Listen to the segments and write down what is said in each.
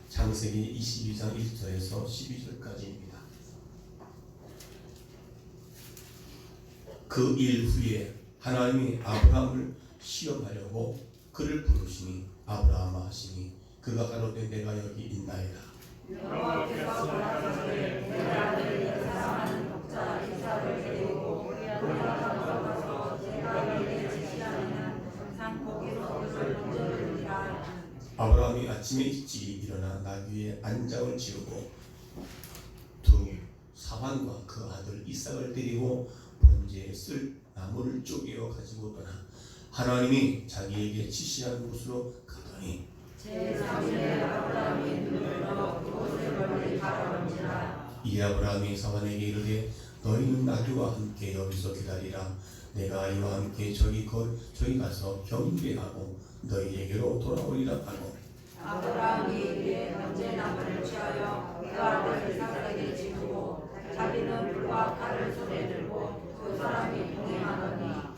창세기 22장 1절에서 12절까지입니다. 그 일 후에 하나님이 아브라함을 시험하려고 그를 부르시니 아브라함아 하시니 그가 가로되 내가 여기 있나이다. 여호와께서 가라사대 내 아들 사랑하는 독자 이삭을 데리고 우리가 가서 제가 너에게 지시하는 산고기로 그것을 던져주리라. 아브라함이 아침에 일찍이 일어나 나귀의 안장을 지르고 둥이 사환과 그 아들 이삭을 데리고 번제에 쓸 나무를 쪼개어 가지고 떠나 하나님이 자기에게 지시한 곳으로 가더니 제3일에 아브라함이 눈을 떠 그곳을 멀리 바라본지라. 이 아브라함이 사환에게 이르되 너희는 나귀와 함께 여기서 기다리라. 내가 이와 함께 저기 가서 경배하고 너희에게로 돌아오리라 하고 아브라함이 이에 번제나무를 취하여 그 아들 이삭에게 지르고 자기는 불과 칼을 손에 들고 두 사람이 동행하더니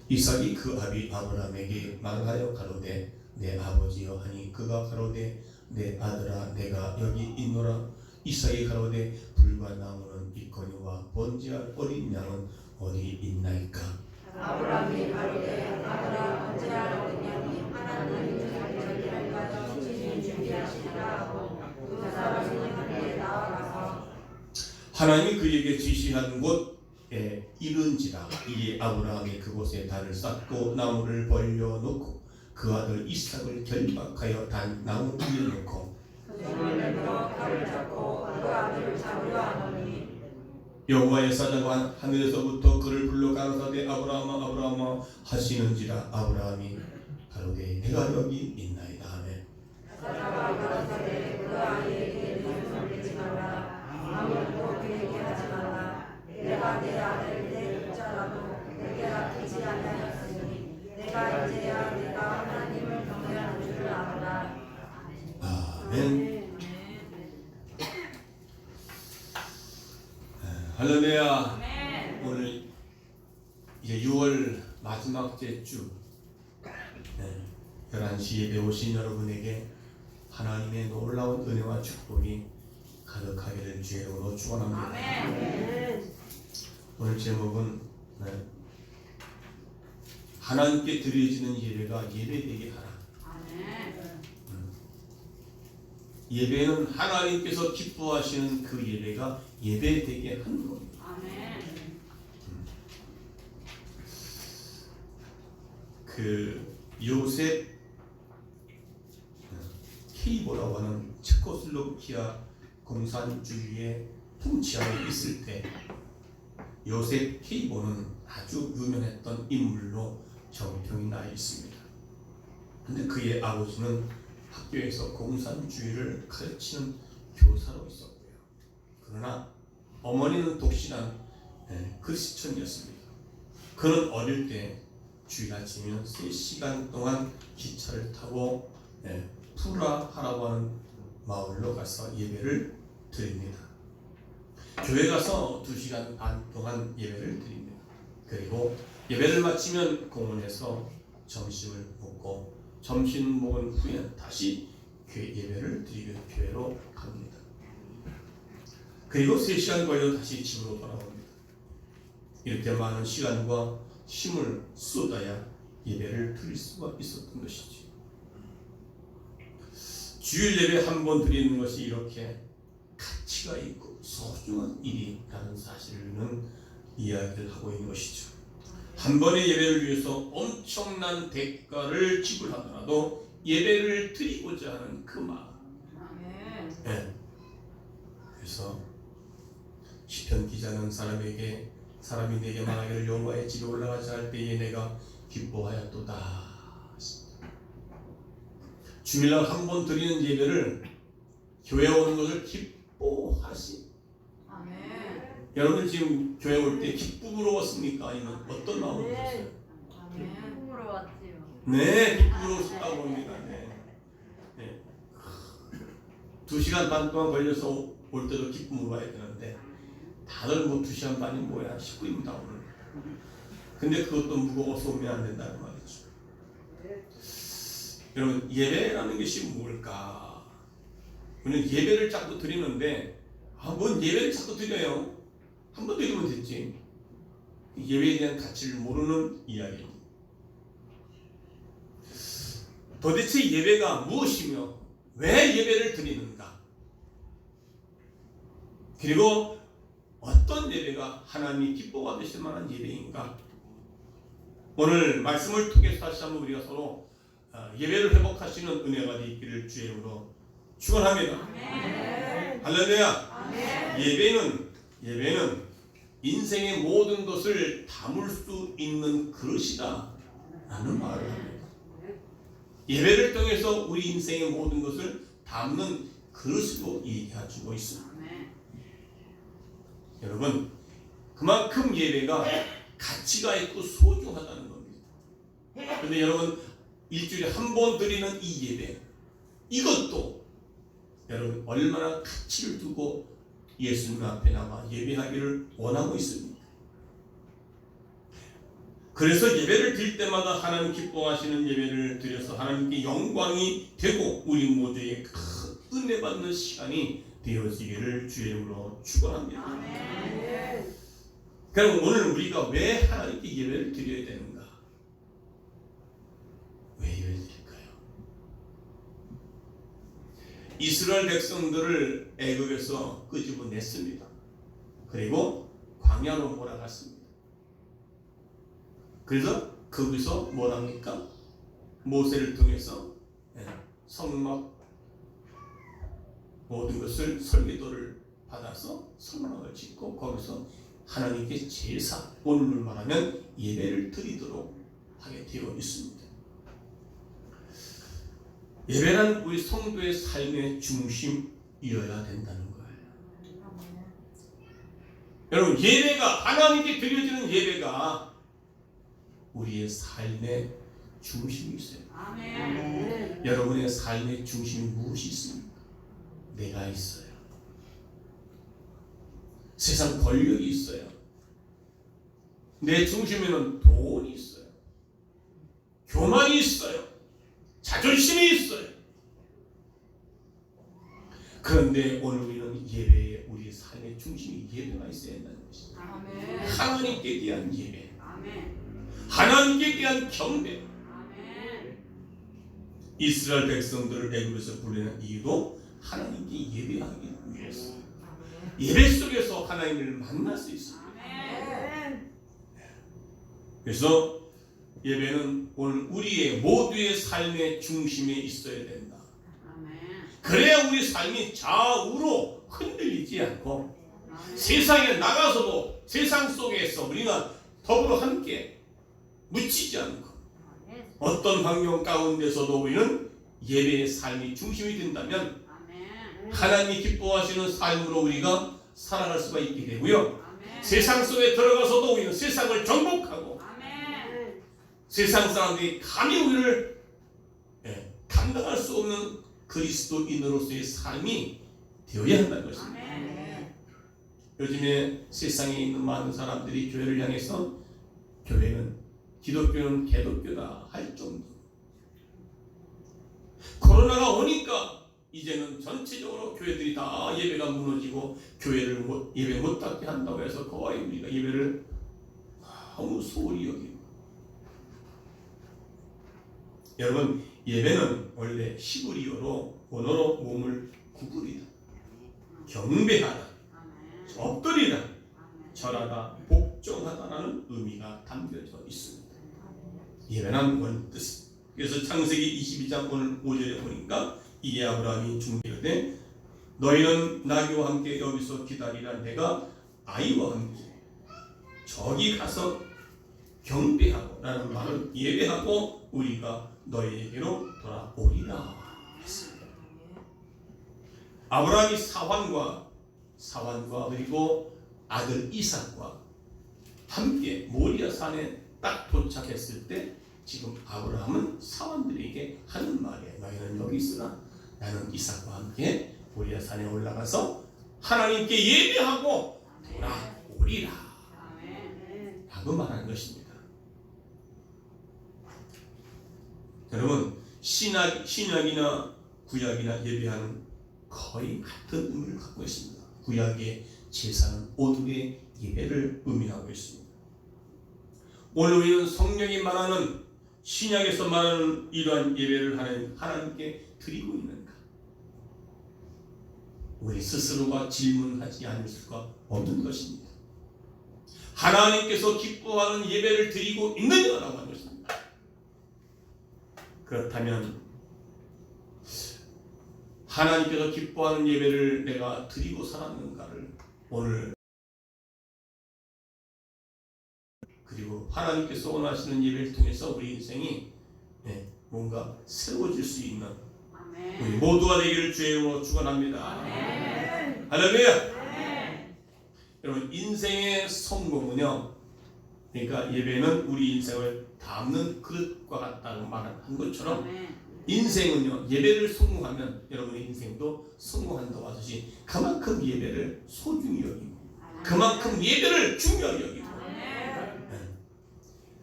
이삭이 그 아비 아브라함에게 말하여 가로되 내 아버지여 하니 그가 가로되 내 아들아 내가 여기 있노라. 이삭이 가로되 불과 나무는 있거니와 번제할 어린 양은 어디 있나이까. 아브라함이 가로되 아들아 번제할 어린 양이 하나님이 저기를 가져 친히 준비하시리라 하고 두 사람이 함께 나아가서 하나님이 그에게 지시한 곳에 이른지라. 이에 아브라함이 그곳에 단을 쌓고 나무를 벌려놓고 그 아들 이삭을 결박하여 단 나무 위에 놓고 손을 내밀어 칼을 잡고 그 아들을 잡으려 하노니 여호와의 사자가 하늘에서부터 그를 불러 가라사대 아브라함아 아브라함아 하시는지라. 아브라함이 가로되 내가 여기 있나이다 하매 사자가 가라사대 그 아이에게 네 손을 대지 말라. 아무것도 그에게 하지 말라. 내가 내 아들 내 독자라도 내게 아끼지 아니하였으니 내가 이제야 내가 하나님을 경외하는 줄을 알아라. 아멘. 할렐루야. 오늘 이제 6월 마지막 주 11시 예배 오신 여러분에게 하나님의 놀라운 은혜와 축복이 가득하기를 주의 이름으로 축원합니다. 오늘 제목은 하나님께 드려지는 예배가 예배되게 하라. 예배는 하나님께서 기뻐하시는 그 예배가 예배되게 하는 겁니다. 그 요셉 케이보라고 하는 체코슬로바키아 공산주의의 통치하에 있을 때 요셉 케이보는 아주 유명했던 인물로 정평이 나 있습니다. 근데 그의 아버지는 학교에서 공산주의를 가르치는 교사로 있었고요. 그러나 어머니는 독실한 크리스천이었습니다. 그는 어릴 때 주일 아침이면 3시간 동안 기차를 타고 푸라하라고 하는 마을로 가서 예배를 드립니다. 교회 가서 2시간 반 동안 예배를 드립니다. 그리고 예배를 마치면 공원에서 점심을 먹고 점심 먹은 후에 다시 교회 예배를 드리고 교회로 갑니다. 그리고 3시간 걸려 다시 집으로 돌아옵니다. 이렇게 많은 시간과 힘을 쏟아야 예배를 드릴 수가 있었던 것이지. 주일 예배 한 번 드리는 것이 이렇게 가치가 있고 소중한 일이라는 사실은 이야기를 하고 있는 것이죠. 한 번의 예배를 위해서 엄청난 대가를 지불하더라도 예배를 드리고자 하는 그 마음. 그래서 시편 기자는 사람이 내게 말하기를 여호와의 집에 올라가자 할 때에 내가 기뻐하였도다. 주일날 한 번 드리는 예배를 교회 오는 것을 기뻐하시. 여러분 지금 교회 올 때 기쁨으로 왔습니까? 아니면 어떤 마음으로 오셨어요? 기쁨으로 왔지요. 네, 기쁨으로 오셨다고 합니다. 네. 2시간 반 동안 걸려서 올 때도 기쁨으로 와야 되는데 다들 2시간 반이 뭐야 19입니다 오늘. 근데 그것도 무거워서 오면 안 된다는 말이죠. 여러분 예배라는 것이 뭘까? 우리는 예배를 자꾸 드리는데 뭔 예배를 자꾸 드려요? 한 번 드리면 됐지. 예배에 대한 가치를 모르는 이야기입니다. 도대체 예배가 무엇이며 왜 예배를 드리는가? 그리고 어떤 예배가 하나님이 기뻐받으실 만한 예배인가? 오늘 말씀을 통해서 다시 한번 우리가 서로 예배를 회복하시는 은혜가 있기를 주의 이름으로 축원합니다. 할렐루야. 예배는 인생의 모든 것을 담을 수 있는 그릇이다 라는 말을 합니다. 예배를 통해서 우리 인생의 모든 것을 담는 그릇으로 얘기해주고 있습니다. 여러분, 그만큼 예배가 가치가 있고 소중하다는 겁니다. 그런데 여러분, 일주일에 한 번 드리는 이 예배, 이것도 여러분 얼마나 가치를 두고 예수님 앞에 나와 예배하기를 원하고 있습니다. 그래서 예배를 드릴 때마다 하나님 기뻐하시는 예배를 드려서 하나님께 영광이 되고 우리 모두의 큰 은혜 받는 시간이 되어지기를 주의 이름으로 축원합니다. 그럼 오늘 우리가 왜 하나님께 예배를 드려야 되는가? 왜 예배를 드릴까요? 이스라엘 백성들을 애굽에서 끄집어냈습니다. 그리고 광야로 몰아갔습니다. 그래서 거기서 뭘 합니까? 모세를 통해서 성막 모든 것을 설계도를 받아서 성막을 짓고 거기서 하나님께 제사, 오늘 말하면 예배를 드리도록 하게 되어 있습니다. 예배란 우리 성도의 삶의 중심이어야 된다는 거예요. 여러분, 예배가 하나님께 드려지는 예배가 우리의 삶의 중심이 있어요. 여러분의 삶의 중심이 무엇이 있습니까? 내가 있어요. 세상 권력이 있어요. 내 중심에는 돈이 있어요. 교만이 있어요. 자존심이 있어요. 그런데 오늘 우리는 예배에 우리 삶의 중심이 예배가 있어야 한다는 것입니다. 하나님께 대한 예배, 하나님께 대한 경배. 이스라엘 백성들을 애굽에서 불러낸 이유도 하나님께 예배하기 위해서. 예배 속에서 하나님을 만날 수 있습니다. 그래서 예배는 오늘 우리의 모두의 삶의 중심에 있어야 된다. 그래야 우리 삶이 좌우로 흔들리지 않고 세상에 나가서도 세상 속에서 우리가 더불어 함께 묻히지 않고 어떤 환경 가운데서도 우리는 예배의 삶이 중심이 된다면 하나님이 기뻐하시는 삶으로 우리가 살아갈 수가 있게 되고요. 세상 속에 들어가서도 우리는 세상을 정복하고 세상 사람들이 감히 우리를 감당할 수 없는 그리스도인으로서의 삶이 되어야 한다는 것입니다. 요즘에 세상에 있는 많은 사람들이 교회를 향해서 교회는 기독교는 개독교다 할 정도. 코로나가 오니까 이제는 전체적으로 교회들이 다 예배가 무너지고 교회를 예배 못 닫게 한다고 해서 거의 우리가 예배를 너무 소홀히 여기고. 여러분, 예배는 원래 히브리어로 언어로 몸을 구부리다, 경배하다, 엎드리다, 절하다, 복종하다라는 의미가 담겨져 있습니다. 예배는 원뜻. 그래서 창세기 22장 오늘 5절에 보니까 이에 아브라함이 중기하되 너희는 나귀와 함께 여기서 기다리라. 내가 아이와 함께 저기 가서 경배하고 라는 말은 예배하고 우리가 너희에게로 돌아오리라 했습니다. 아브라함이 사환과 그리고 아들 이삭과 함께 모리아 산에 딱 도착했을 때 지금 아브라함은 사환들에게 하는 말이에요. 너희는 여기 있으라. 나는 이삭과 함께 모리아 산에 올라가서 하나님께 예배하고 돌아오리라 라고 말하는 것입니다. 여러분, 신약이나 구약이나 예배하는 거의 같은 의미를 갖고 있습니다. 구약의 제사는 오늘의 예배를 의미하고 있습니다. 오늘 우리는 성령이 말하는 신약에서 말하는 이러한 예배를 하나님께 드리고 있는가? 우리 스스로가 질문하지 않을 수가 없는 것입니다. 하나님께서 기뻐하는 예배를 드리고 있느냐라고 하는 것입니다. 그렇다면 하나님께서 기뻐하는 예배를 내가 드리고 살았는가를 오늘, 그리고 하나님께서 원하시는 예배를 통해서 우리 인생이 뭔가 새로워질 수 있는 우리 모두가 되기를 주의 이름으로 축원합니다. 할렐루야. 여러분, 인생의 성공은요, 그러니까 예배는 우리 인생을 담는 그릇과 같다고 말한 것처럼 인생은요, 예배를 성공하면 여러분의 인생도 성공한다고 하듯이 그만큼 예배를 소중히 여기고 그만큼 예배를 중요하게 여기고,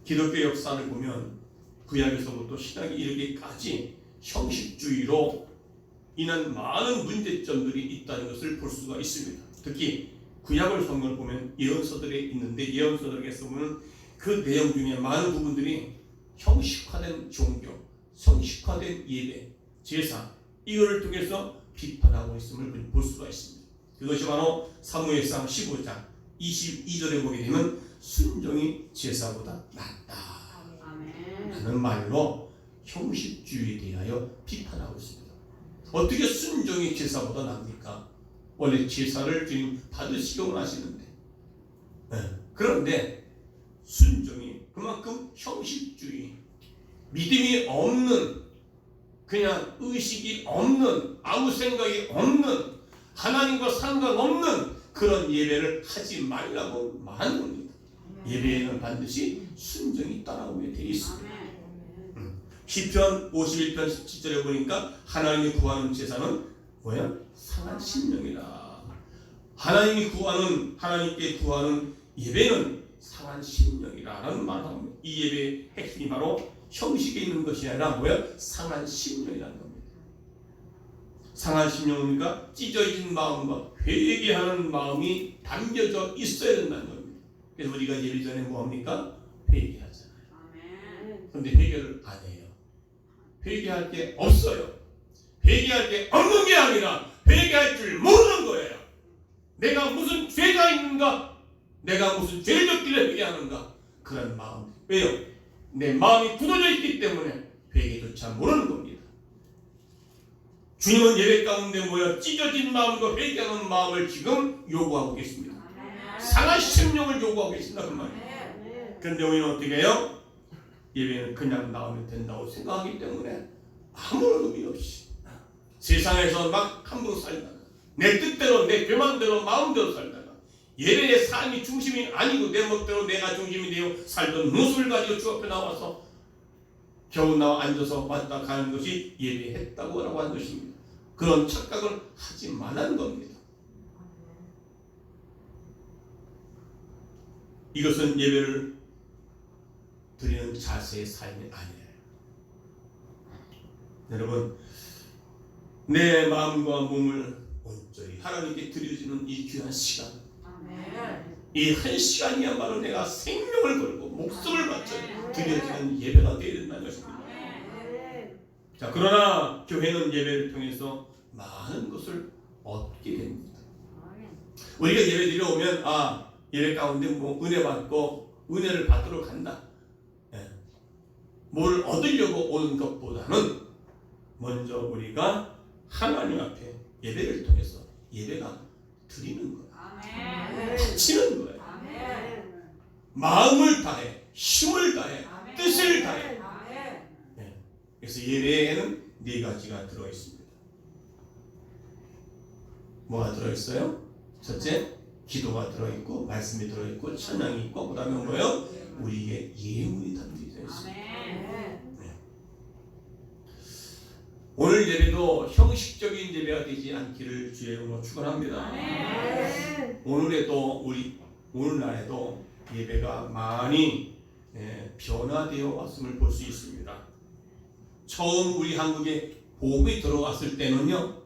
기독교 역사를 보면 구약에서부터 신약에 이르기까지 형식주의로 인한 많은 문제점들이 있다는 것을 볼 수가 있습니다. 특히 구약을 성경을 보면 예언서들이 있는데 예언서들에서 보면 그 내용 중에 많은 부분들이 형식화된 종교, 형식화된 예배, 제사, 이거를 통해서 비판하고 있음을 볼 수가 있습니다. 그것이 바로 사무엘상 15장 22절에 보게 되면 순종이 제사보다 낫다 라는 말로 형식주의에 대하여 비판하고 있습니다. 어떻게 순종이 제사보다 납니까? 원래 제사를 주님 받으시기 원하시는데, 그런데 순종이 그만큼 형식주의, 믿음이 없는, 그냥 의식이 없는, 아무 생각이 없는, 하나님과 상관없는 그런 예배를 하지 말라고 말하는 겁니다. 예배에는 반드시 순종이 따라오게 되어 있습니다. 시편 51편 17절에 보니까 하나님이 구하는 제사는 뭐야? 상한 심령이다. 하나님께 구하는 예배는 상한 심령이라는 말을 합니다. 이 예배의 핵심이 바로 형식에 있는 것이 아니라 뭐야? 상한 심령이라는 겁니다. 상한 심령이니까 찢어진 마음과 회개하는 마음이 담겨져 있어야 된다는 겁니다. 그래서 우리가 예배 전에 뭐합니까? 회개하잖아요. 그런데 회개를 안 해요. 회개할 게 없어요. 회개할 게 없는 게 아니라 회개할 줄 모르는 거예요. 내가 무슨 죄가 있는가? 내가 무슨 죄를 졌길래 회개하는가? 그런 마음. 왜요? 내 마음이 굳어져 있기 때문에 회개조차 모르는 겁니다. 주님은 예배 가운데 모여 찢어진 마음과 회개하는 마음을 지금 요구하고 계십니다. 상한 심령을 요구하고 계신다 그 말이에요. 그런데 우리는 어떻게 해요? 예배는 그냥 나오면 된다고 생각하기 때문에 아무런 의미 없이 세상에서 막 함부로 살다가 내 뜻대로, 내 교만대로, 마음대로 살다가 예배의 삶이 중심이 아니고 내 멋대로 내가 중심이 되어 살던 모습을 가지고 주 앞에 나와서 겨우 나와 앉아서 왔다 가는 것이 예배했다고 하라고 하는 것입니다. 그런 착각을 하지 말라는 겁니다. 이것은 예배를 드리는 자세의 삶이 아니에요. 여러분, 내 마음과 몸을 온전히 하나님께 드려지는 이 귀한 시간, 이 한 시간이야말로 내가 생명을 걸고 목숨을 바쳐 드려지는 예배가 되어야 된다는 것입니다. 자, 그러나 교회는 예배를 통해서 많은 것을 얻게 됩니다. 우리가 예배 드리러 오면 예배 가운데 뭐 은혜 받고 은혜를 받으러 간다. 뭘 얻으려고 오는 것보다는 먼저 우리가 하나님 앞에 예배를 통해서 예배가 드리는 거예요. 바치는 거예요. 마음을 다해, 힘을 다해, 뜻을 다해. 그래서 예배에는 4가지가 들어있습니다. 뭐가 들어있어요? 첫째, 기도가 들어있고 말씀이 들어있고 찬양이 있고 그 다음에 뭐예요? 우리의 예물이 담겨져 있습니다. 오늘 예배도 형식적인 예배가 되지 않기를 주의 이름으로 축원합니다. 오늘날에도 예배가 많이 변화되어 왔음을 볼 수 있습니다. 처음 우리 한국에 복음이 들어왔을 때는요,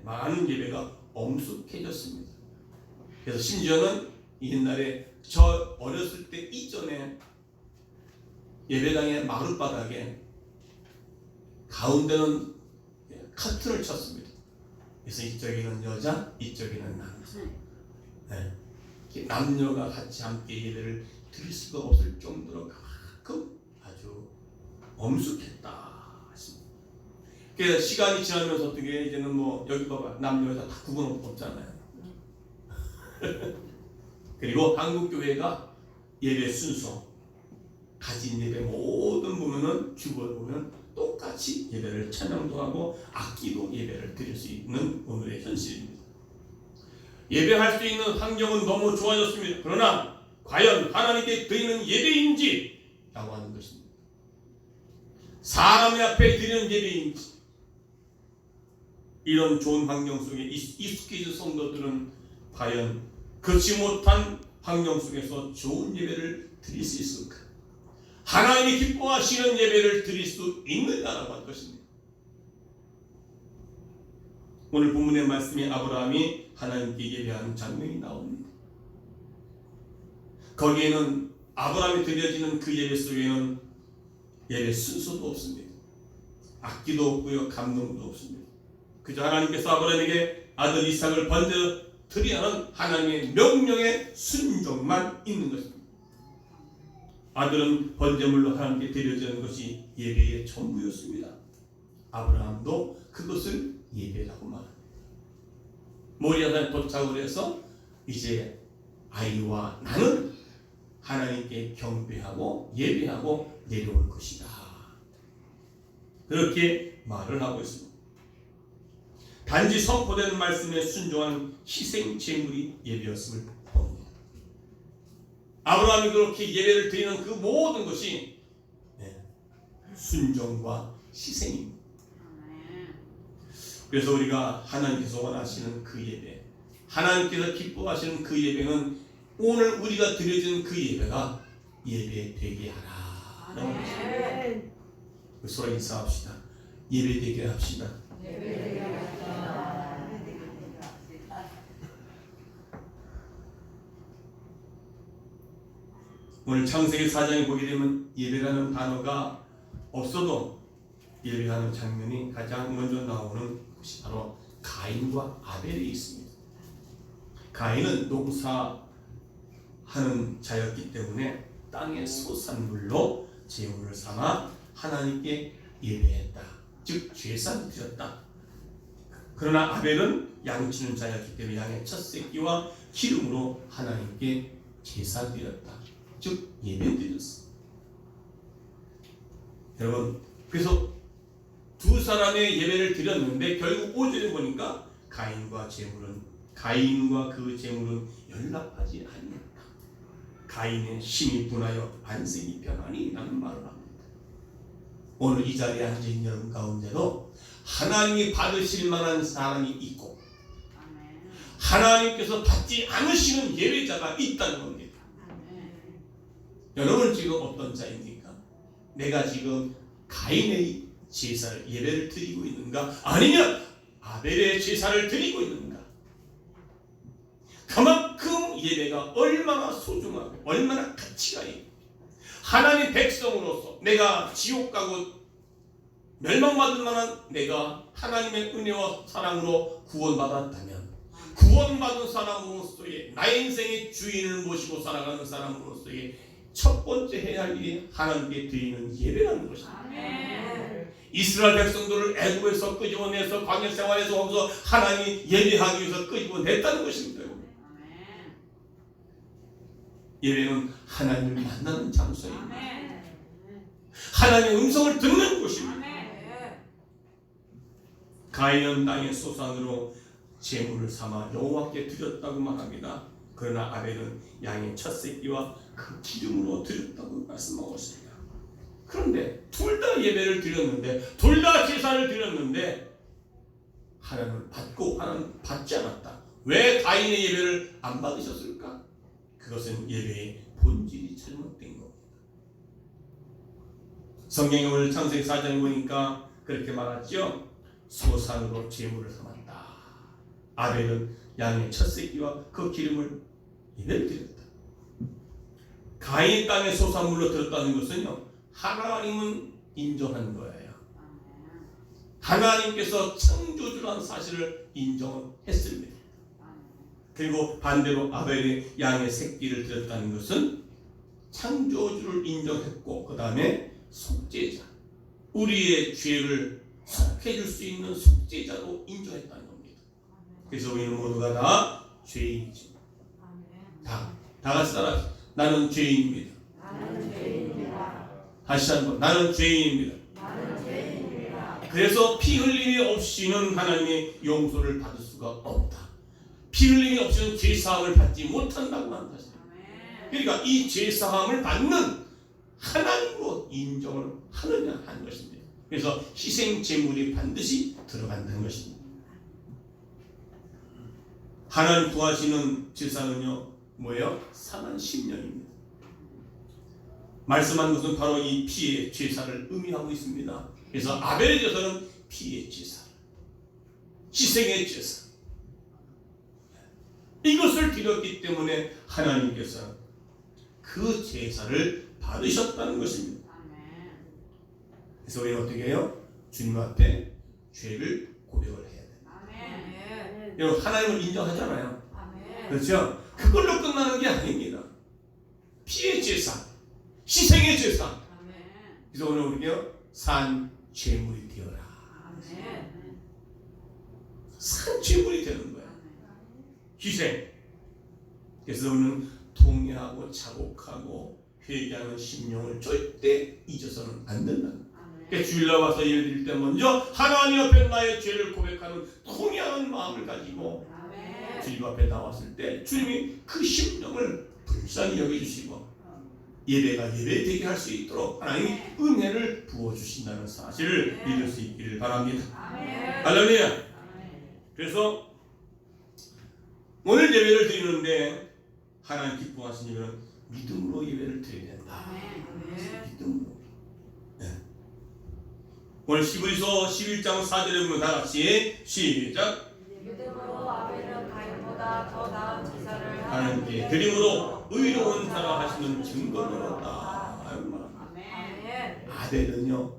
많은 예배가 엄숙해졌습니다. 그래서 심지어는 옛날에 저 어렸을 때 이전에 예배당의 마룻바닥에 가운데는 커튼을 쳤습니다. 그래서 이쪽에는 여자, 이쪽에는 남자. 남녀가 같이 함께 예배를 드릴 수가 없을 정도로 그만큼 아주 엄숙했다. 그래서 시간이 지나면서 어떻게 이제는 뭐 여기 봐봐 남녀 여자 다 구분 없잖아요. 그리고 한국 교회가 예배 순서 가진 예배 모든 보면은 주보를 보면 똑같이 예배를 찬양도 하고 악기도 예배를 드릴 수 있는 오늘의 현실입니다. 예배할 수 있는 환경은 너무 좋아졌습니다. 그러나 과연 하나님께 드리는 예배인지 라고 하는 것입니다. 사람의 앞에 드리는 예배인지. 이런 좋은 환경 속에 익숙해진 성도들은 과연 그렇지 못한 환경 속에서 좋은 예배를 드릴 수 있을까? 하나님이 기뻐하시는 예배를 드릴 수 있느냐라고 할 것입니다. 오늘 본문의 말씀에 아브라함이 하나님께 예배하는 장면이 나옵니다. 거기에는 아브라함이 드려지는 그 예배 속에는 예배 순서도 없습니다. 악기도 없고요, 감동도 없습니다. 그저 하나님께서 아브라함에게 아들 이삭을 번져 드리라는 하나님의 명령에 순종만 있는 것입니다. 아들은 번제물로 하나님께 드려지는 것이 예배의 전부였습니다. 아브라함도 그것을 예배라고 말합니다. 모리아산에 도착을 해서 이제 아이와 나는 하나님께 경배하고 예배하고 내려올 것이다. 그렇게 말을 하고 있습니다. 단지 선포되는 말씀에 순종한 희생 제물이 예배였음을 봅니다. 아브라함이 그렇게 예배를 드리는 그 모든 것이 순종과 희생입니다. 그래서 우리가 하나님께서 원하시는 그 예배, 하나님께서 기뻐하시는 그 예배는 오늘 우리가 드려진 그 예배가 예배 되게 하라. 아멘. 서로 인사합시다. 예배 되게 합시다. 오늘 창세기 4장에 보게 되면 예배라는 단어가 없어도 예배하는 장면이 가장 먼저 나오는 것이 바로 가인과 아벨이 있습니다. 가인은 농사하는 자였기 때문에 땅의 소산물로 제물을 삼아 하나님께 예배했다. 즉 제사를 드렸다. 그러나 아벨은 양치는 자였기 때문에 양의 첫 새끼와 기름으로 하나님께 제사 드렸다. 즉 예배 드렸어. 여러분, 그래서 두 사람의 예배를 드렸는데 결국 5절에 보니까 가인과 그 제물은 연락하지 않는다. 가인의 심이 분하여 안색이 변하니 라는 말을 합니다. 오늘 이 자리에 앉은 여러분 가운데도 하나님이 받으실 만한 사람이 있고 하나님께서 받지 않으시는 예배자가 있다는 겁니다. 여러분 지금 어떤 자입니까? 내가 지금 가인의 제사를 예배를 드리고 있는가? 아니면 아벨의 제사를 드리고 있는가? 그만큼 예배가 얼마나 소중하고 얼마나 가치가 있고 하나님 백성으로서 내가 지옥 가고 멸망받을 만한 내가 하나님의 은혜와 사랑으로 구원받았다면 구원받은 사람으로서의 나의 인생의 주인을 모시고 살아가는 사람으로서의 첫 번째 해야 할 일이 하나님께 드리는 예배라는 것입니다. 아멘. 이스라엘 백성들을 애굽에서 끄집어내서 광야 생활에서 거기서 하나님이 예배하기 위해서 끄집어냈다는 것입니다. 예배는 하나님을 만나는 장소입니다. 하나님의 음성을 듣는 곳입니다. 가인은 땅의 소산으로 제물을 삼아 여호와께 드렸다고 말합니다. 그러나 아벨은 양의 첫 새끼와 그 기름으로 드렸다고 말씀하고 있습니다. 그런데 둘 다 예배를 드렸는데 둘 다 제사를 드렸는데 하나님을 받고 하나님은 받지 않았다. 왜 가인의 예배를 안 받으셨을까? 그것은 예배의 본질이 잘못된 겁니다. 성경에 오늘 창세기 4장에 보니까 그렇게 말하죠. 소산으로 제물을 삼았다. 아벨은 양의 첫 새끼와 그 기름을 예배를 드렸다. 가인의 땅의 소산물로 드렸다는 것은요, 하나님은 인정한 거예요. 하나님께서 창조주라는 사실을 인정했습니다. 그리고 반대로 아벨의 양의 새끼를 드렸다는 것은 창조주를 인정했고, 그 다음에 속죄자, 우리의 죄를 속해줄 수 있는 속죄자로 인정했다는 겁니다. 그래서 우리는 모두가 다 죄인이지. 다 같이 따라, 나는 죄인입니다. 나는 죄인입니다. 다시 한번, 나는 죄인입니다. 나는 죄인입니다. 그래서 피 흘림이 없이는 하나님의 용서를 받을 수가 없다. 피 흘림이 없이는 죄 사함을 받지 못한다고 하는 것입니다. 그러니까 이 죄 사함을 받는 하나님으로 인정을 하느냐 하는 것입니다. 그래서 희생 제물이 반드시 들어간다는 것입니다. 하나님 구하시는 제사는요, 뭐예요? 상한 심령입니다. 말씀한 것은 바로 이 피의 제사를 의미하고 있습니다. 그래서 아벨의 제사는 피의 제사, 희생의 제사, 이것을 드렸기 때문에 하나님께서 그 제사를 받으셨다는 것입니다. 그래서 우리는 어떻게 해요? 주님 앞에 죄를 고백을 해야 돼요. 여러분, 하나님을 인정하잖아요. 그렇죠? 그걸로 끝나는 게 아닙니다. 피의 제사, 희생의 제사. 그래서 오늘 우리요, 산 제물이 되어라. 산 제물이 되는 거야. 희생. 그래서 우리는 통회하고 자복하고 회개하는 심령을 절대 잊어서는 안 된다. 그러니까 주일날 와서 예배 드릴 때 먼저 하나님 앞에 나의 죄를 고백하는 통회하는 마음을 가지고 주님 앞에 나왔을 때 주님이 그 심령을 불쌍히 여겨주시고 예배가 예배되게 할 수 있도록 하나님이 은혜를 부어주신다는 사실을 믿을 수 있기를 바랍니다. 할렐루야. 그래서 오늘 예배를 드리는데 하나님 기뻐하시는 믿음으로 예배를 드려야 된다. 믿음으로. 네. 오늘 히브리서 11장 4절에 보면 다 같이 시작. 믿음으로 아벨은 가인보다 더 나은 제사를 하나님께 드림으로 의로운 자라 하시는 증거를 얻었다. 아벨은요,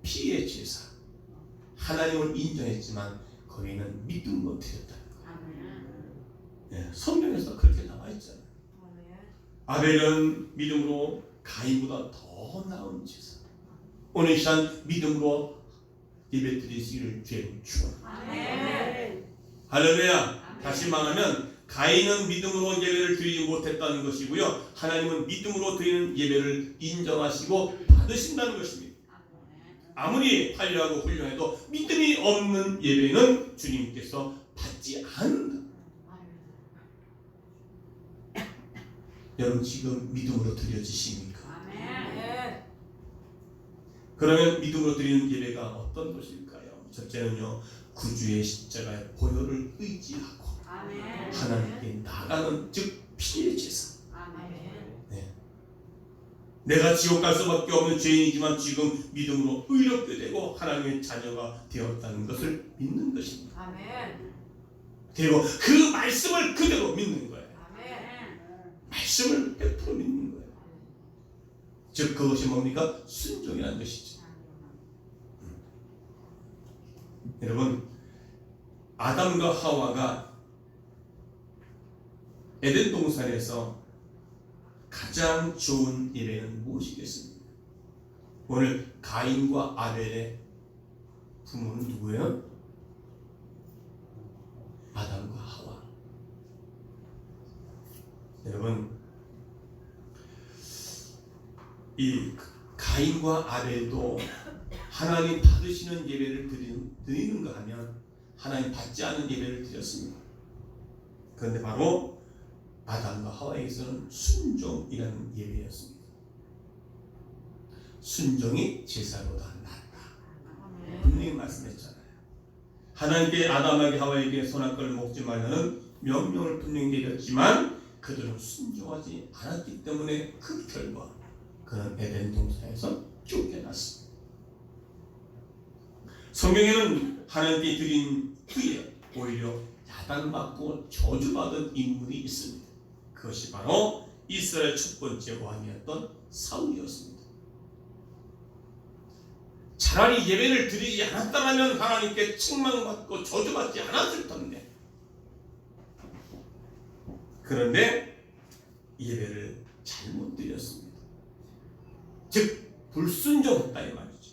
피의 제사, 하나님을 인정했지만 거기는 믿음으로 드렸다. 네, 성경에서 그렇게 나와 있잖아요. 아벨은 믿음으로 가인보다 더 나은 제사. 오늘 이 시간 믿음으로 예배 드리시기를 주님 축원합니다. 할렐루야. 다시 말하면 가인은 믿음으로 예배를 드리지 못했다는 것이고요, 하나님은 믿음으로 드리는 예배를 인정하시고 받으신다는 것입니다. 아무리 화려하고 훌륭해도 믿음이 없는 예배는 주님께서 받지 않는다. 여러분, 지금 믿음으로 드려지십니까? 그러면 믿음으로 드리는 예배가 어떤 것일까요? 첫째는요, 구주의 십자가의 보혈을 의지하고 하나님께 나가는, 즉 피의 제사. 네. 내가 지옥 갈 수밖에 없는 죄인이지만 지금 믿음으로 의롭게 되고 하나님의 자녀가 되었다는 것을 믿는 것입니다. 그리고 그 말씀을 그대로 믿는 거예요. 말씀을 100% 믿는 거예요. 즉 그것이 뭡니까? 순종이라는 것이죠. 여러분, 아담과 하와가 에덴 동산에서 가장 좋은 예배는 무엇이겠습니까? 오늘 가인과 아벨의 부모는 누구예요? 아담과 하와. 여러분, 이 가인과 아벨도 하나님 받으시는 예배를 드리는가 하면 하나님 받지 않은 예배를 드렸습니다. 그런데 바로 아담과 하와에게서는 순종이라는 예배였습니다. 순종이 제사보다 낫다. 분명히 말씀했잖아요. 하나님께 아담에게 하와에게 선악과를 먹지 말라는 명령을 분명히 내렸지만 그들은 순종하지 않았기 때문에 그 결과 그는 에덴 동산에서 쫓겨났습니다. 성경에는 하나님께 드린 후에 오히려 야단받고 저주받은 인물이 있습니다. 그것이 바로 이스라엘 첫 번째 왕이었던 사울이었습니다. 차라리 예배를 드리지 않았다면 하나님께 책망받고 저주받지 않았을 텐데, 그런데 예배를 잘못 드렸습니다. 즉 불순종했다 이 말이죠.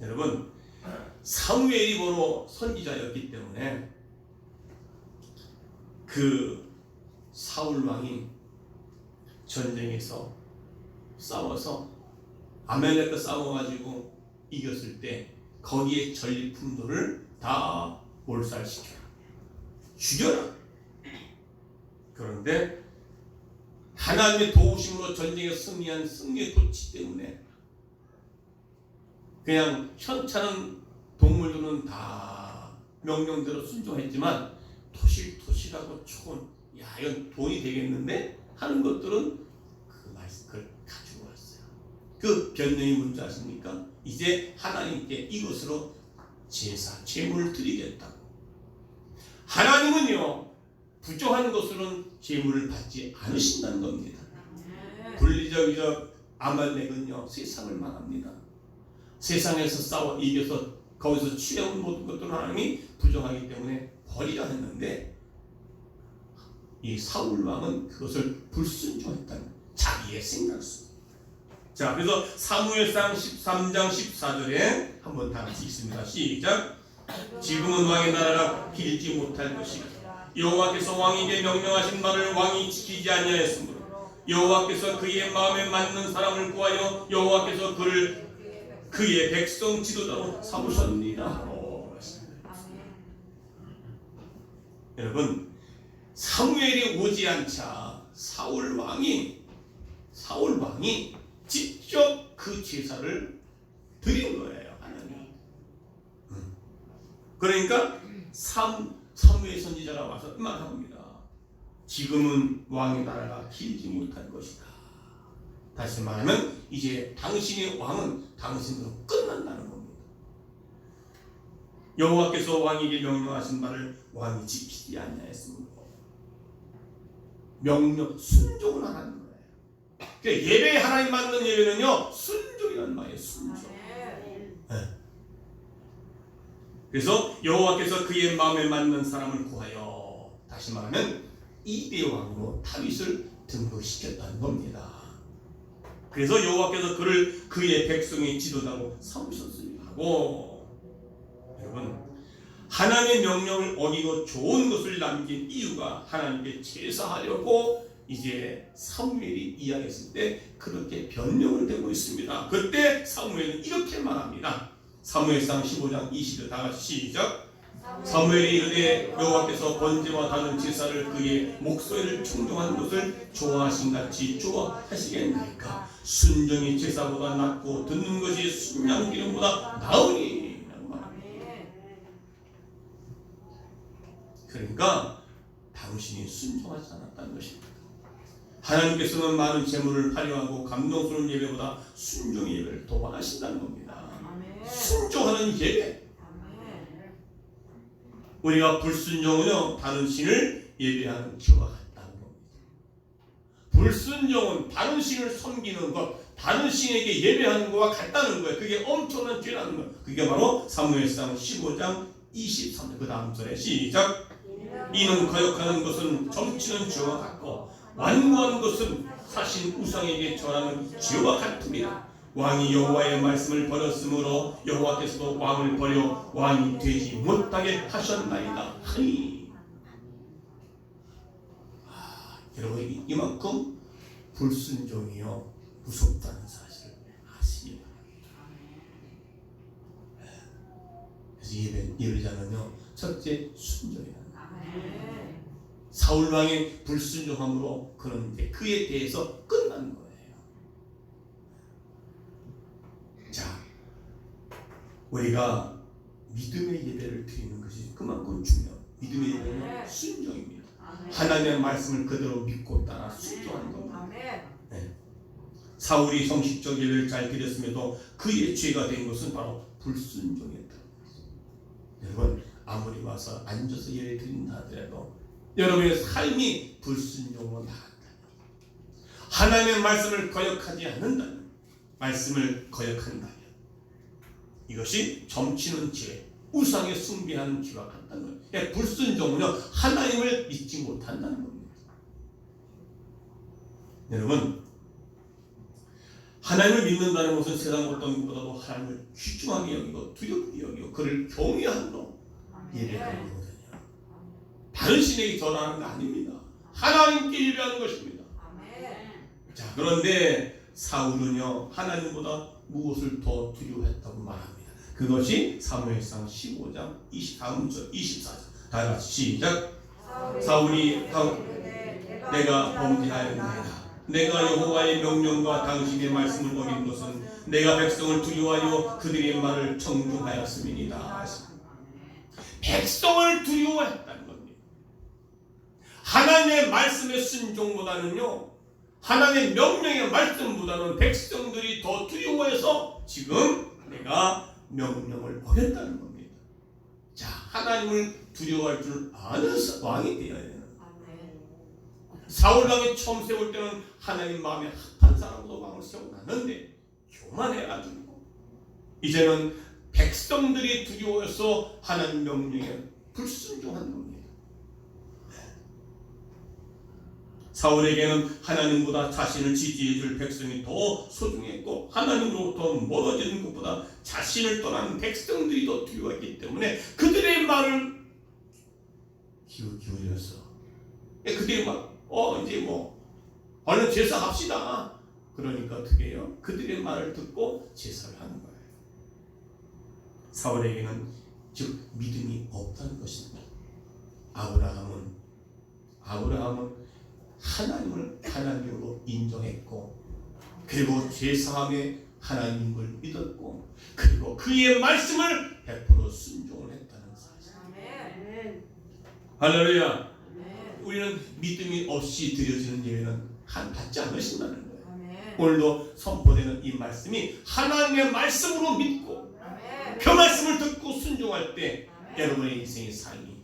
여러분, 사무엘이 바로 선지자였기 때문에 그 사울 왕이 전쟁에서 싸워서 아말렉과 싸워가지고 이겼을 때 거기에 전리품들을 다 몰살시켜라, 죽여라. 그런데 하나님의 도우심으로 전쟁에 승리한 승리의 도치 때문에 그냥 현찮은 동물들은 다 명령대로 순종했지만 토실토실하고 좋은, 야 이건 돈이 되겠는데 하는 것들은 그걸 가지고 왔어요. 그 변명이 뭔지 아십니까? 이제 하나님께 이것으로 제사, 제물을 드리겠다고. 하나님은요 부정한 것으로는 제물을 받지 않으신다는 겁니다. 분리적이적 아말렉은요 세상을 말합니다. 세상에서 싸워 이겨서 거기서 취해온 모든 것들은 하나님이 부정하기 때문에 버리라 했는데, 이 사울 왕은 그것을 불순종했다는 자기의 생각수. 자, 그래서 사무엘상 13장 14절에 한번 다 같이 읽습니다. 시작. 지금은 왕의 나라가 길지 못할 것이고 여호와께서 왕에게 명령하신 말을 왕이 지키지 아니하였으므로 여호와께서 그의 마음에 맞는 사람을 구하여 여호와께서 그를 그의 백성 지도자로 삼으셨느니라. 여러분, 사무엘이 오지 않자 사울 왕이 직접 그 제사를 드린 거예요, 하나님. 그러니까 사무엘 선지자가 와서 말합니다. 지금은 왕의 나라가 길지 못할 것이다. 다시 말하면 이제 당신의 왕은 당신으로 끝난다는 겁니다. 여호와께서 왕에게 명령하신 바를 왕이 지키지 아니하였으므로 명령 순종을 하라는 거예요. 그러니까 예배, 하나님 받는 예배는요 순종이라는 말이에요. 순종. 네. 그래서 여호와께서 그의 마음에 맞는 사람을 구하여, 다시 말하면 이대 왕으로 다윗을 등극시켰다는 겁니다. 그래서 여호와께서 그를 그의 백성의 지도자로 삼으셨으리라 하고, 여러분, 하나님의 명령을 어기고 좋은 것을 남긴 이유가 하나님께 제사하려고 이제 사무엘이 이야기했을 때 그렇게 변명을 대고 있습니다. 그때 사무엘은 이렇게 말합니다. 사무엘상 15장 20절 다 같이 시작. 사무엘이 이르되 여호와께서 번제와 다른 제사를 그의 목소리를 청종하는 것을 좋아하신 같이 좋아하시겠나이까. 순종이 제사보다 낫고 듣는 것이 순양 기름보다 나으니. 그러니까 당신이 순종하지 않았다는 것입니다. 하나님께서는 많은 재물을 활용하고 감동스러운 예배보다 순종의 예배를 더 원하신다는 겁니다. 순종하는 예배. 우리가 불순종은요 다른 신을 예배하는 기와 같다는 겁니다. 불순종은 다른 신을 섬기는 것, 다른 신에게 예배하는 것과 같다는 거예요. 그게 엄청난 죄라는 거예요. 그게 바로 사무엘상 15장 23절 그 다음 절에 시작. 이는 거역하는 것은 점치는 죄와 같고 완고한 것은 사신 우상에게 절하는 죄와 같음이라. 왕이 여호와의 말씀을 버렸으므로 여호와께서도 왕을 버려 왕이 되지 못하게 하셨나이다 하니. 여러분, 이만큼 불순종이요 무섭다는 사실을 아시기 바랍니다. 그래서 예배자는요 첫째 순종이라는 거예요. 사울 왕의 불순종함으로 그는 이제 그에 대해서 끝난 거예요. 자, 우리가 믿음의 예배를 드리는 것이 그만큼 중요해요. 믿음의 예배는 순종입니다. 하나님의 말씀을 그대로 믿고 따라 순종하는 겁니다. 네. 사울이 형식적 예배를 잘 드렸음에도 그의 죄가 된 것은 바로 불순종이었다. 여러분, 아무리 와서 앉아서 예배 드린다 하더라도 여러분의 삶이 불순종으로 나간다. 하나님의 말씀을 거역하지 않는다면, 말씀을 거역한다면 이것이 점치는 죄, 우상에 숭배하는 죄와 같다는 거예요. 불순종은요, 하나님을 믿지 못한다는 겁니다. 여러분, 하나님을 믿는다는 것은 세상 어떤 것보다도 하나님을 귀중하게 여기고 두렵게 여기고 그를 경외함으로 예배하는 거거든요. 다른 신에게 절하는 거 아닙니다. 하나님께 예배하는 것입니다. 자, 그런데 사울은요, 하나님보다 무엇을 더 두려워했다고 말합니다. 그것이 사무엘상 15장 23절 24절 다 같이 시작. 사울이 내가 범죄하였나이다. 내가 여호와의 명령과 당신의 말씀을 어긴 것은 내가 백성을 두려워하여 그들의 말을 청중하였음이니이다. 백성을 두려워했다는 겁니다. 하나님의 말씀의 순종보다는요, 하나님의 명령의 말씀보다는 백성들이 더 두려워해서 지금 내가 명령을 어겼다는 겁니다. 자, 하나님을 두려워할 줄 아는 왕이 되어야 돼요. 사울왕이 처음 세울 때는 하나님 마음에 합한 사람으로 왕을 세워놨는데 교만해가지고 이제는 백성들이 두려워해서 하나님 명령에 불순종한 겁니다. 사울에게는 하나님보다 자신을 지지해줄 백성이 더 소중했고 하나님으로부터 멀어지는 것보다 자신을 떠나는 백성들이 더 두려워했기 때문에 그들의 말을 기울여서 그들이 막 이제 얼른 제사합시다. 그러니까 어떻게 해요? 그들의 말을 듣고 제사를 하는 거예요. 사울에게는 즉 믿음이 없다는 것입니다. 아브라함은 하나님을 하나님으로 인정했고 그리고 제사함에 하나님을 믿었고 그리고 그의 말씀을 100% 순종을 했다는 사실. 할렐루야. 우리는 믿음이 없이 드려지는 예배는 받지 않으신다는 거예요. 오늘도 선포되는 이 말씀이 하나님의 말씀으로 믿고 그 말씀을 듣고 순종할 때 여러분의 인생의 삶이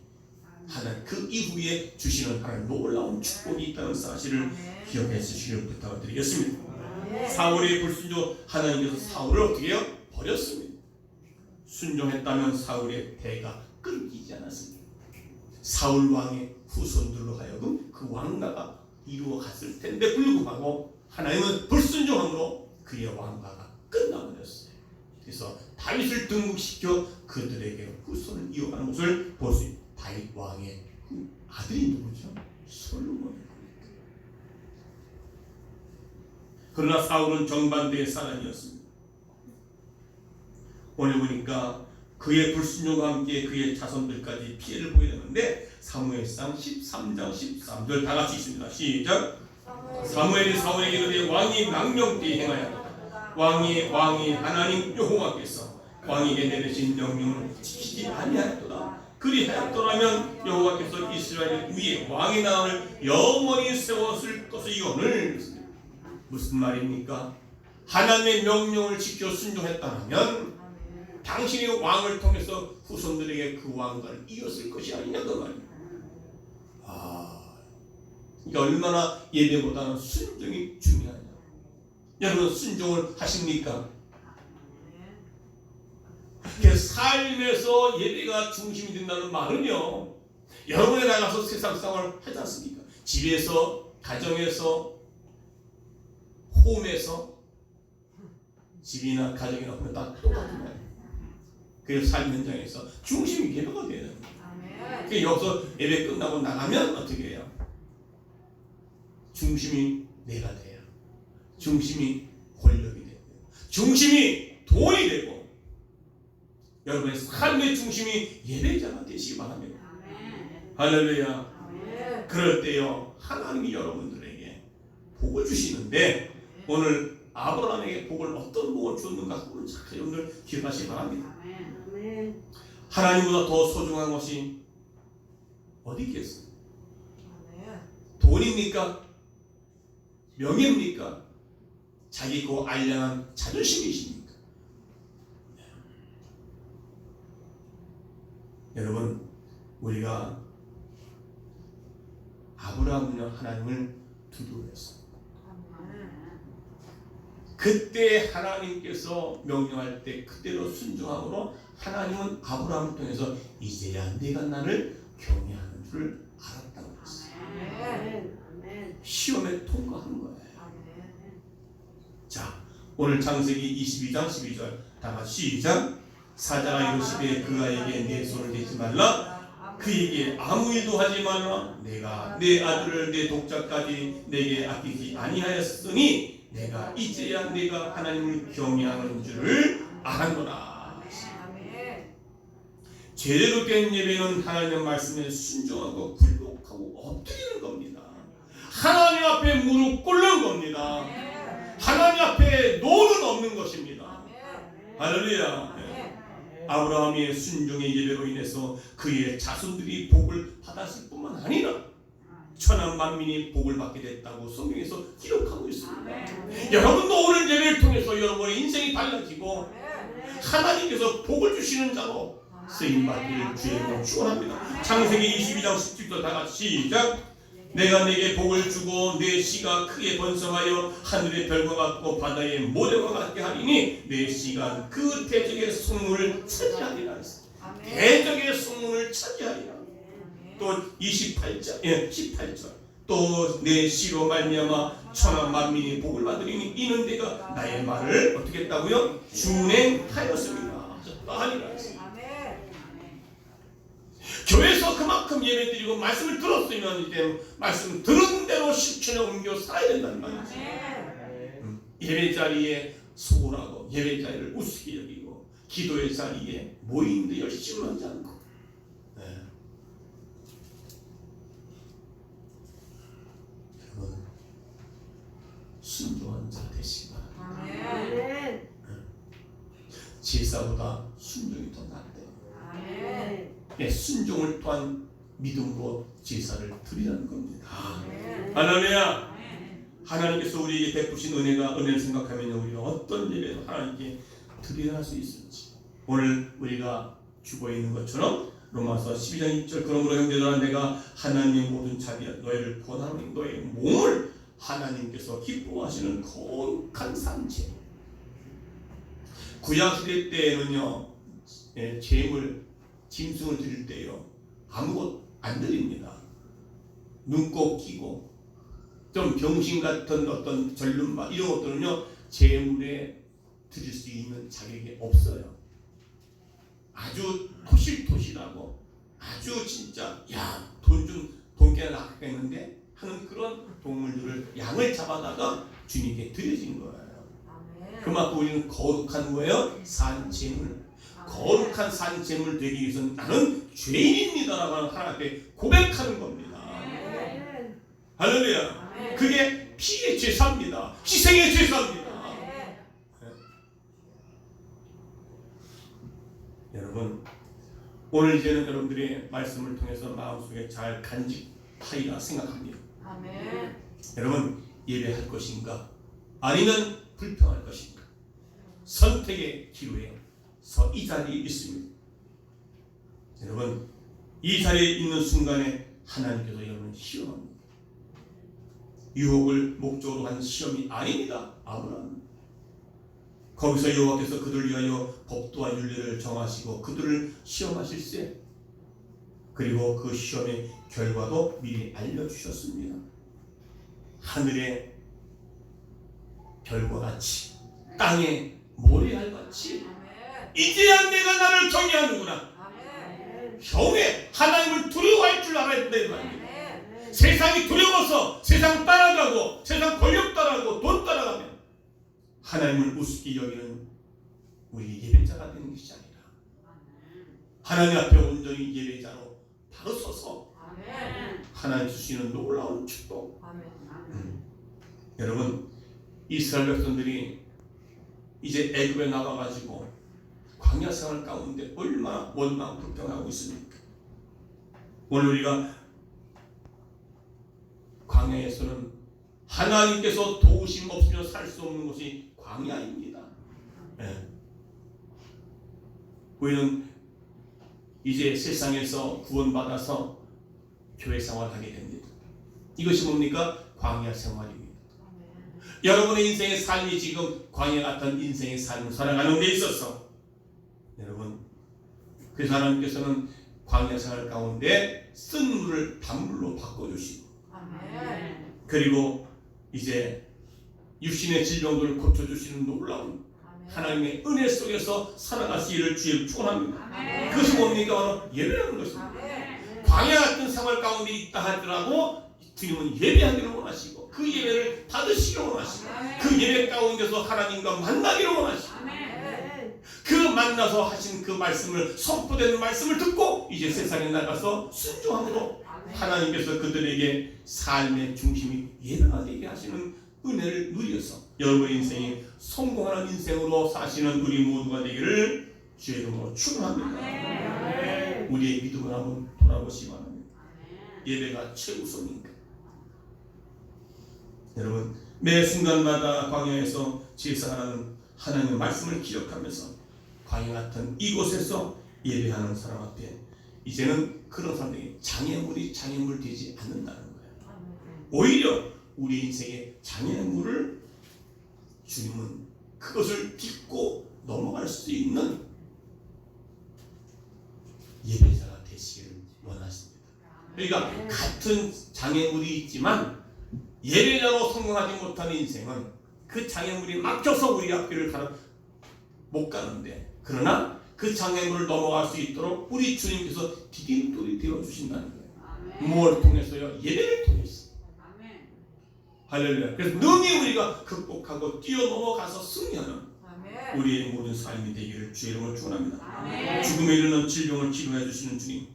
하나님 그 이후에 주시는 하나님 놀라운 축복이 있다는 사실을 기억해 주시기를 부탁을 드리겠습니다. 사울의 불순종, 하나님께서 사울을 어떻게 해요? 버렸습니다. 순종했다면 사울의 대가 끊기지 않았습니다. 사울 왕의 후손들로 하여금 그 왕가가 이루어갔을 텐데 불구하고 하나님은 불순종함으로 그의 왕가가 끝나버렸어요. 그래서 다윗을 등극시켜 그들에게 후손을 이어가는 것을 볼 수 있습니다. 다윗 왕의 아들이 누구죠? 솔로몬입니다. 그러나 사울은 정반대의 사람이었습니다. 오늘 보니까 그의 불순종과 함께 그의 자손들까지 피해를 보게 되는데 사무엘상 13장 13절 다 같이 있습니다. 시작. 사무엘이 사울에게 이르되 왕이 망령되이 행하였다. 왕이 하나님 여호와께서 왕에게 내리신 명령을 지키지 아니하였도다. 그리하였더라면 여호와께서 이스라엘 위에 왕의 나라를 영원히 세웠을 것이오늘. 무슨 말입니까? 하나님의 명령을 지켜 순종했다면 당신의 왕을 통해서 후손들에게 그 왕가를 이었을 것이 아니냐 그 말이에요. 이게 얼마나 예배보다는 순종이 중요하냐. 여러분 순종을 하십니까? 삶에서 예배가 중심이 된다는 말은요, 여러분이 나가서 세상 생활을 하지 않습니까? 집에서, 가정에서, 홈에서, 집이나 가정이나 홈에 다 똑같은 말이에요. 그래서 삶 현장에서 중심이 예배가 돼야 됩니다. 그러니까 여기서 예배 끝나고 나가면 어떻게 해요? 중심이 내가 돼요. 중심이 권력이 되고, 중심이 돈이 되고, 여러분의 삶의 중심이 예배자가 되시기 바랍니다. 할렐루야. 그럴 때요, 하나님이 여러분들에게 복을 주시는데, 오늘 아브라함에게 어떤 복을 줬는가 그걸 잘 여러분들 기억하시기 바랍니다. 하나님보다 더 소중한 것이 어디 있겠어요? 돈입니까? 명예입니까? 자기 그 알량한 자존심이십니까? 여러분, 우리가 아브라함은요 하나님을 두려워했어요. 그때 하나님께서 명령할 때 그대로 순종함으로 하나님은 아브라함을 통해서 이제야 네가 나를 경외하는 줄 알았다고 했어요. 시험에 통과한 거예요. 자, 오늘 창세기 22장 12절 다 같이 시작. 사자가 이르시되 그 아이에게 내 손을 대지 말라, 그에게 아무 일도 하지 말라. 내가 내 아들을 내 독자까지 내게 아끼지 아니하였으니 내가 이제야 내가 하나님을 경외하는 줄을 알았노라. 제대로 된 예배는 하나님 말씀에 순종하고 굴복하고 엎드리는 겁니다. 하나님 앞에 무릎 꿇는 겁니다. 하나님 앞에 노는 없는 것입니다. 할렐루야. 아브라함의 순종의 예배로 인해서 그의 자손들이 복을 받았을 뿐만 아니라 천한 만민이 복을 받게 됐다고 성경에서 기록하고 있습니다. 여러분도 오늘 예배를 통해서 여러분의 인생이 달라지고 하나님께서 복을 주시는 자로 쓰임받기를 주의 이름으로 축원합니다. 창세기 22장 17절 다 같이 시작. 내가 내게 복을 주고 내 씨가 크게 번성하여 하늘의 별과 같고 바다의 모래와 같게 하리니 내 씨가 그 대적의 성문을 차지하리라. 대적의 성문을 차지하리라. 또 18절 또 내 씨로 말미암아 천하 만민이 복을 받으리니 이는 내가 나의 말을 어떻게 했다고요? 준행하였습니다. 하니라. 교회에서 그만큼 예배드리고 말씀을 들었으면 이제 말씀 들은 대로 실천에 옮겨 살아야 된다는 말이죠. 예배 자리에 소홀하고 예배 자리를 우습게 여기고 기도의 자리에 모이는데 열심히 하지 않고 여러분 순종한 자 되시기 바랍니다. 제사보다 순종이 더 낫대요. 순종을 또한 믿음으로 제사를 드리라는 겁니다. 할렐루야. 하나님께서 우리에게 베푸신 은혜를 생각하면 우리가 어떤 예배도 하나님께 드려야 할 수 있을지 오늘 우리가 주고 있는 것처럼 로마서 12장 2절 그러므로 형제들아 내가 하나님의 모든 자비와 너희를 권하노니 너희 몸을 하나님께서 기뻐하시는 거룩한 산채. 구약시대 때에는요 짐승을 드릴 때요 아무것도 안 드립니다. 눈곱 끼고 좀 병신 같은 어떤 절름발 이런 것들은요 제물에 드릴 수 있는 자격이 없어요. 아주 토실토실하고 아주 진짜 돈 깨나 낚겠는데 하는 그런 동물들을 양을 잡아다가 주님께 드려진 거예요. 그만큼 우리는 거룩한 거예요 산채물. 거룩한 산채물 되기 위해서는 나는 죄인입니다라고 하는 하나님 앞에 고백하는 겁니다. 할렐루야. 그게 피의 제사입니다. 희생의 제사입니다. 여러분 오늘 이제는 여러분들의 말씀을 통해서 마음속에 잘 간직하리라 생각합니다. 여러분 예배할 것인가 아니면 불평할 것인가 선택의 기로에 이 자리에 있습니다. 여러분 이 자리에 있는 순간에 하나님께서 여러분을 시험합니다. 유혹을 목적으로 한 시험이 아닙니다. 아브라함 거기서 여호와께서 그들을 위하여 법도와 율례를 정하시고 그들을 시험하실세 그리고 그 시험의 결과도 미리 알려주셨습니다. 하늘의 별과 같이 땅의 모래알같이 이제야 내가 나를 경외하는구나. 경외 하나님을 두려워할 줄 알아야 된다. 세상이 두려워서 세상 따라가고 세상 권력 따라가고 돈 따라가면 하나님을 우습게 여기는 우리 예배자가 되는 것이 아니라 하나님 앞에 온전히 예배자로 바로 서서 하나님 주시는 놀라운 축복. 여러분 이스라엘 백성들이 이제 애굽에 나가가지고 광야 생활 가운데 얼마나 원망 불평하고 있습니까? 오늘 우리가 광야에서는 하나님께서 도우심 없으면 살 수 없는 곳이 광야입니다. 우리는 이제 세상에서 구원받아서 교회 생활하게 됩니다. 이것이 뭡니까? 광야 생활입니다. 여러분의 인생의 삶이 지금 광야 같은 인생의 삶을 살아가는 데 있어서 여러분, 그래서 하나님께서는 광야 생활 가운데 쓴 물을 단물로 바꿔주시고, 그리고 이제 육신의 질병들을 고쳐주시는 놀라운 하나님의 은혜 속에서 살아가시기를 주의 축원합니다. 그것이 뭡니까? 바로 예배라는 것입니다. 광야 같은 생활 가운데 있다 하더라도 주님은 예배하기를 원하시고, 그 예배를 받으시기를 원하시고, 그 예배 가운데서 하나님과 만나기를 원하시고, 그 만나서 하신 그 말씀을, 선포되는 말씀을 듣고 이제 세상에 나가서 순종함으로 하나님께서 그들에게 삶의 중심이 예배가 되게 하시는 은혜를 누려서 여러분의 인생이 성공하는 인생으로 사시는 우리 모두가 되기를 주의 이름으로 축원합니다. 우리의 믿음을 한번 돌아보시기 바랍니다. 예배가 최우선입니다. 여러분, 매 순간마다 광야에서 제사하는 하나님의 말씀을 기억하면서 광야 같은 이곳에서 예배하는 사람 앞에 이제는 그런 사람들이 장애물이 장애물 되지 않는다는 거예요. 오히려 우리 인생의 장애물을 주님은 그것을 딛고 넘어갈 수 있는 예배자가 되시기를 원하십니다. 그러니까 같은 장애물이 있지만 예배자로 성공하지 못하는 인생은 그 장애물이 막혀서 우리 앞길을 못 가는데, 그러나 그 장애물을 넘어갈 수 있도록 우리 주님께서 디딤돌이 되어주신다는 거예요. 무엇을 통해서요? 예배를 통해서. 할렐루야. 그래서 능히 우리가 극복하고 뛰어넘어가서 승리하는 우리의 모든 삶이 되기를 주의 이름으로 축원합니다. 죽음에 이르는 질병을 치료해 주시는 주님,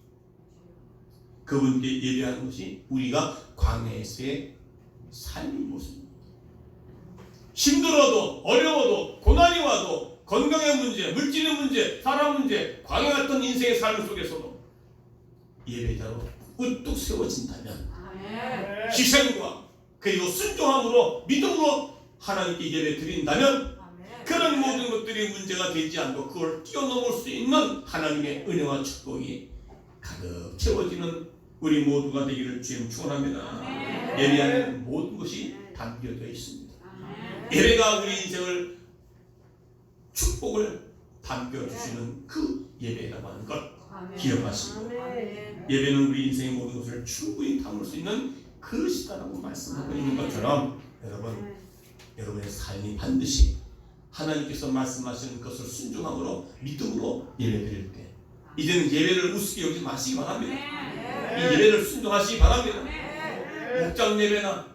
그분께 예배하는 것이 우리가 광야에서의 삶의 모습입니다. 힘들어도 어려워도 고난이 와도 건강의 문제, 물질의 문제, 사람 문제, 광야 같은 인생의 삶 속에서도 예배자로 우뚝 세워진다면 희생과 그리고 순종함으로 믿음으로 하나님께 예배 드린다면 그런 모든 것들이 문제가 되지 않고 그걸 뛰어넘을 수 있는 하나님의 은혜와 축복이 가득 채워지는 우리 모두가 되기를 주님 축원합니다. 예배 안에 모든 것이 담겨져 있습니다. 예배가 우리 인생을 축복을 담겨주시는 그 예배라고 하는 것 기억하시고, 예배는 우리 인생의 모든 것을 충분히 담을 수 있는 그릇이다라고 말씀하고 있는 것처럼 여러분의 삶이 반드시 하나님께서 말씀하시는 것을 순종함으로 믿음으로 예배드릴 때 이제는 예배를 우습게 여기지 마시기 바랍니다. 이 예배를 순종하시기 바랍니다. 목장 예배나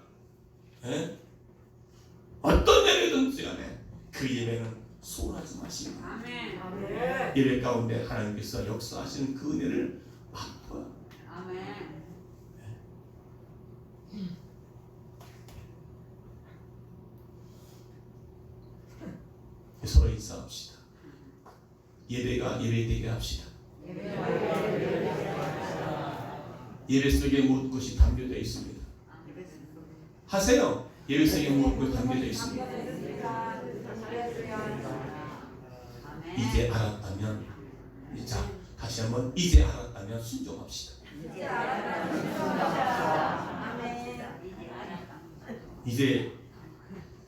어떤 예배든지 간에 그 예배는 소홀하지 마시기 바랍니다. 예배 가운데 하나님께서 역사하시는 그 은혜를 맛보아 서로 인사합시다. 예배가 예배되게 합시다. 예배 속에 모든 것이 담겨져 있습니다. 하세요. 예배 속에 모든 것이 담겨져 있습니다. 이제 알았다면, 자 다시 한번 이제 알았다면 순종합시다. 이제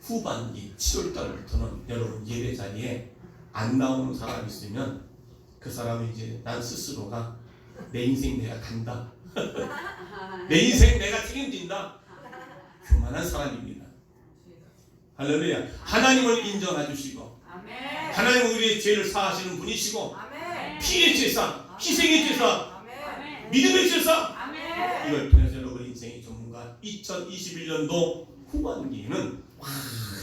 후반기 7월달부터는 여러분 예배 자리에 안 나오는 사람이 있으면 그 사람은 이제 난 스스로가 내 인생 내가 간다. 내 인생 내가 책임진다. 교만한 사람입니다. 할렐루야. 하나님을 인정해 주시고 하나님은 우리의 죄를 사하시는 분이시고 피의 제사, 희생의 제사, 믿음의 제사, 이걸 통해서 여러분 인생의 전문가 2021년도 후반기에는 확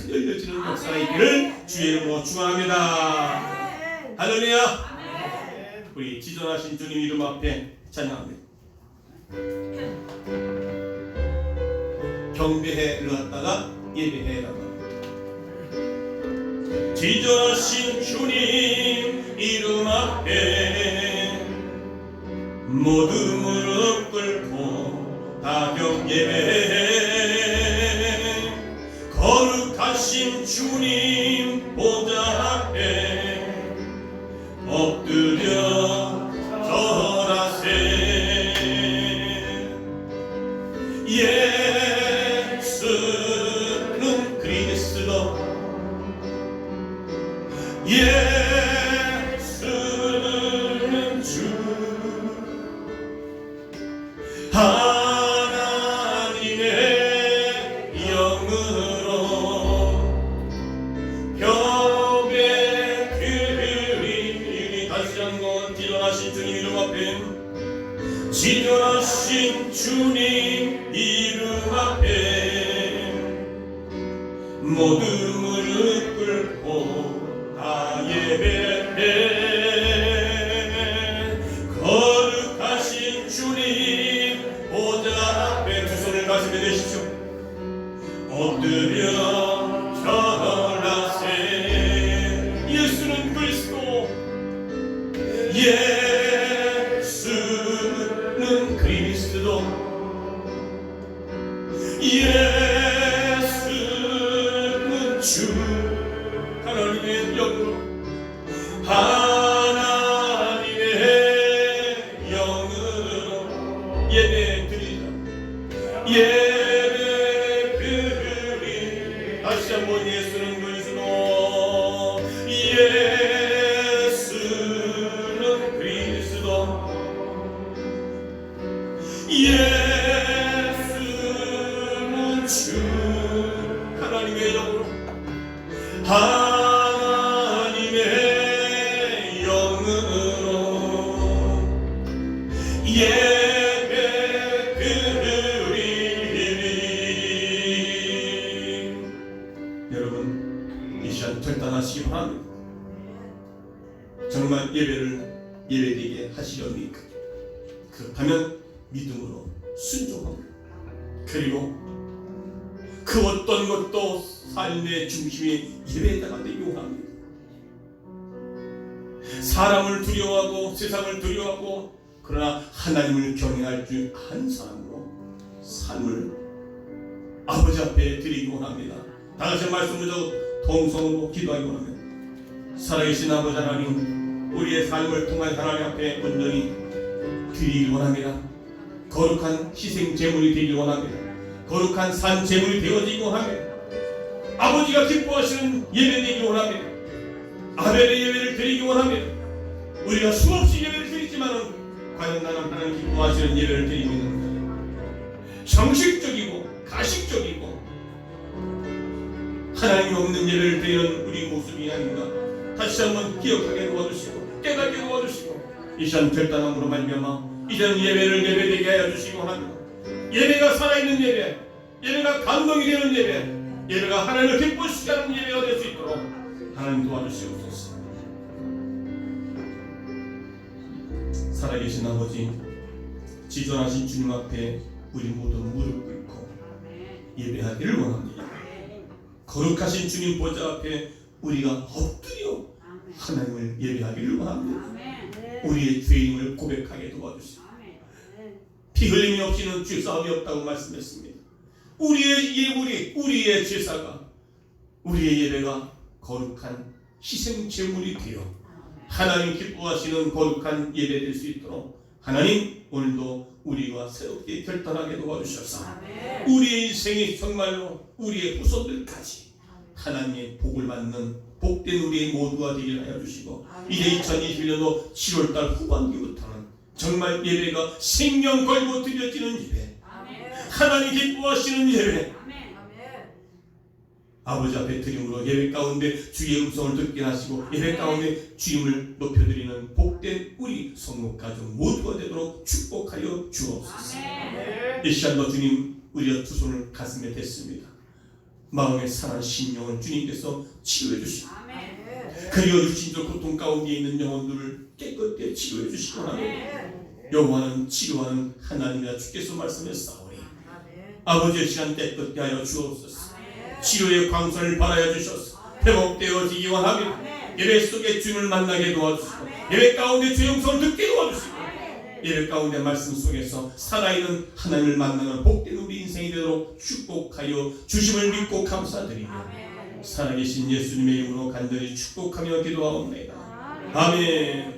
열려지는 역사가 있기를 주의 이름으로 축원합니다. 할렐루야. 우리 지존하신 주님 이름 앞에 찬양합니다. 경배해를 갖다가 예배해라고 합니다. 지존하신 주님 이름 앞에 모두 무릎 꿇고 다 경배해. 거룩하신 주님 보좌 앞에 엎드려 하나님의 영으로 벽에 그리 다시 한번 지존하신 주님 이름 앞에 지존하신 주님 이름 앞에 모두 무릎 꿇고 다 예배해 거룩하신 주님 보좌 앞에 두 손을 가슴에 대십시오. 엎드려 절하세 예수는 그리스도 예수는 그리스도 예수는 주 하나님의 영으로 하나님의 영으로 예배 드리자 예배 드리 다시 한번 예수는 그리스도 예수는 그리스도 예수는 주 하나님의 영으로 하나님의 영으로 예배 드리리. 여러분 이 시간 결단하시기 바랍니다. 정말 예배를 예배되게 하시렵니까? 그렇다면 믿음으로 순종합니다. 그리고 그 어떤 것도 삶의 중심이 예배에다가 되기 원합니다. 사람을 두려워하고 세상을 두려워하고 그러나 하나님을 경외할 줄 아는 사람으로 삶을 아버지 앞에 드리기 원합니다. 다같이 말씀을 동성으로 기도하기 원합니다. 살아계신 아버지 하나님, 우리의 삶을 통한 하나님 앞에 온전히 드리기 원합니다. 거룩한 희생 제물이 되기 원합니다. 거룩한 산 제물이 되어지기 원합니다. 아버지가 기뻐하시는 예배 되기 원합니다. 아벨의 예배를 드리기 원합니다. 우리가 수없이 예배를 드리지만은 과연 나는 하나님 기뻐하시는 예배를 드리고 있는가? 형식적이고 가식적이고 하나님이 없는 예배를 드리는 우리 모습이 아닌가? 다시 한번 기억하게 도와주시고 깨닫게 도와주시고 이 시간 결단함으로 말미암아 이제는 예배를 예배되게 하여 주시기 원합니다. 예배가 살아있는 예배, 예배가 감동이 되는 예배, 예배가 하나님을 기쁘시게 하는 예배가 될 수 있도록 하나님 도와주시옵소서. 살아계신 아버지, 지존하신 주님 앞에 우리 모두 무릎 꿇고 예배하기를 원합니다. 거룩하신 주님 보좌 앞에 우리가 엎드려 하나님을 예배하기를 원합니다. 우리의 죄인을 고백하게 도와주시고 피 흘림이 없이는 죄사함이 없다고 말씀했습니다. 우리의 제사가 우리의 예배가 거룩한 희생 제물이 되어 하나님 기뻐하시는 거룩한 예배 될 수 있도록 하나님 오늘도 우리와 새롭게 결단하게 도와주셔서 우리의 인생이 정말로 우리의 후손들까지 하나님의 복을 받는 복된 우리의 모두가 되게 하여 주시고 이제 2021년도 7월달 후반기부터는 정말 예배가 생명 걸고 드려지는 예배, 하나님 기뻐하시는 예배, 아버지 앞에 드림으로 예배 가운데 주의 음성을 듣게 하시고 예배 가운데 주님을 높여드리는 복된 우리 성목 가족 모두가 되도록 축복하여 주옵소서. 이 시간도 주님 우리의 두 손을 가슴에 댔습니다. 마음의 상한 심령을 주님께서 치료해 주시고 그리고 육신적 고통 가운데 있는 영혼들을 깨끗하게 치료해 주시기 원합니다. 영원한 치료하는 하나님이라 주께서 말씀하셨사오니 아버지의 시간 깨끗게 하여 주옵소서. 치료의 광선을 발하여 주셔서 회복되어지기 원합니다. 예배 속에 주님을 만나게 도와주시고 예배 가운데 주의 음성을 듣게 도와주시고 예배 가운데 말씀 속에서 살아있는 하나님을 만나는 복된 우리 인생이 되도록 축복하여 주심을 믿고 감사드리며 살아계신 예수님의 이름으로 간절히 축복하며 기도하옵나이다. 아멘.